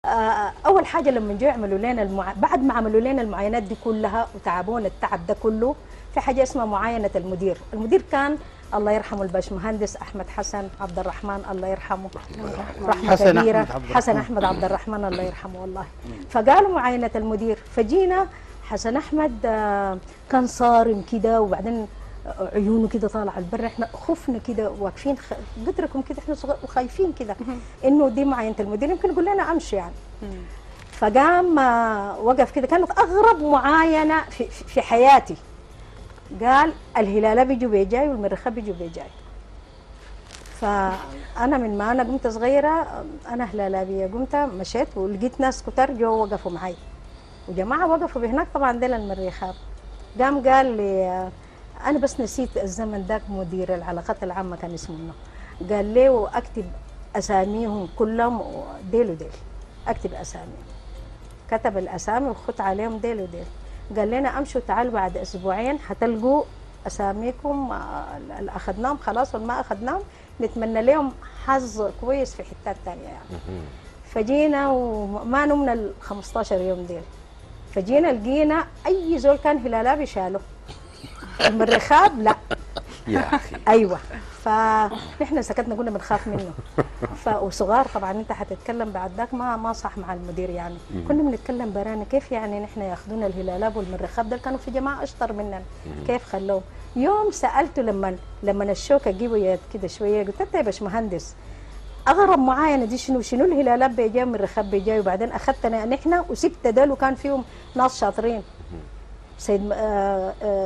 اول حاجه لما جو يعملوا لنا بعد ما عملوا لنا المعاينات دي كلها وتعبونا التعب ده كله، في حاجه اسمها معاينه المدير. المدير كان الله يرحمه الباشمهندس احمد حسن عبد الرحمن الله يرحمه، رحمه كبيره، حسن احمد عبد الرحمن الله يرحمه والله. فقالوا معاينه المدير، فجينا حسن احمد كان صارم كده، وبعدين عيونه كده طالعه لبرا، احنا خفنا كده واقفين قدركم كده، احنا وخايفين كده انه دي معاينه المدير يمكن يقول لنا امشي يعني. فقام وقف كده، كانت اغرب معاينه في حياتي. قال الهلال بيجوا بيجاي والمريخ بيجوا بيجاي. فانا من ما انا قمت صغيره انا هلالابيه، قمت مشيت ولقيت ناس كتار جو وقفوا معي، وجماعه وقفوا بهناك طبعا ديل المريخات. قام قال لي انا بس نسيت الزمن ذاك مدير العلاقات العامه كان اسمه منه، قال لي واكتب اساميهم كلهم ديل وديل، اكتب اساميهم. كتب الاسامي وخط عليهم ديل وديل. قال لنا امشوا تعالوا بعد اسبوعين حتلقوا اساميكم اللي اخذناهم خلاص واللي ما اخذناهم نتمنى لهم حظ كويس في حتات ثانيه يعني. فجينا وما نمنا ال 15 يوم ديل، فجينا لقينا اي زول كان هلالابي شالوه، المريخاب لا يا اخي. ايوه، فنحن سكتنا قلنا بنخاف منه. وصغار طبعا انت حتتكلم بعد ذاك ما صح مع المدير يعني. كنا بنتكلم برانا كيف يعني نحن ياخذونا الهلالاب والمريخاب ده كانوا في جماعه اشطر مننا، كيف خلوه؟ يوم سالته لما الشوكه جيبوا كده شويه، قلت له يا باشمهندس اغرب معاينه دي شنو الهلالاب بيجي والمريخاب بيجي، وبعدين اخذتنا نحن وسبت دول وكان فيهم ناس شاطرين.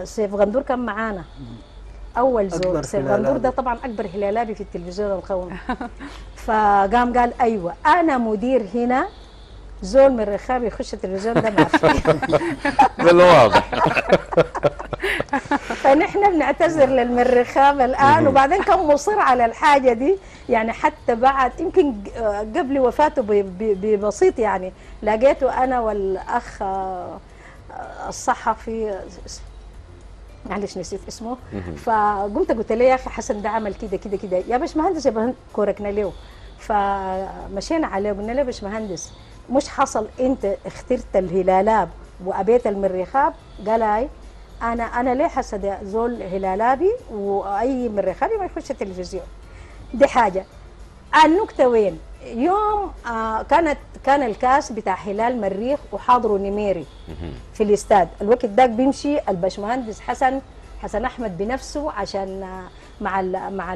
سيف غندور كان معانا اول زول، سيف غندور ده طبعا اكبر هلالابي في التلفزيون القومي. فقام قال ايوه انا مدير هنا، زول من الرخاب يخش التلفزيون ده ما في. بالواضح. فنحن بنعتذر للمريخاب الان، وبعدين كان مصر على الحاجه دي يعني، حتى بعد يمكن قبل وفاته ببسيط يعني لقيته انا والاخ الصحفي معلش نسيت اسمه. فقمت قلت له يا اخي حسن ده عمل كده كده كده يا باشمهندس، يا كوركنا له. فمشينا عليه وقلنا له يا باشمهندس مش حصل انت اخترت الهلالاب وابيت المريخاب؟ قال اي انا ليه حسد زول هلالابي واي مريخابي ما يخش التلفزيون. دي حاجه. النكته وين؟ يوم كان الكاس بتاع هلال مريخ وحاضروا نميري في الاستاد، الوقت داك بيمشي الباشمهندس حسن احمد بنفسه عشان مع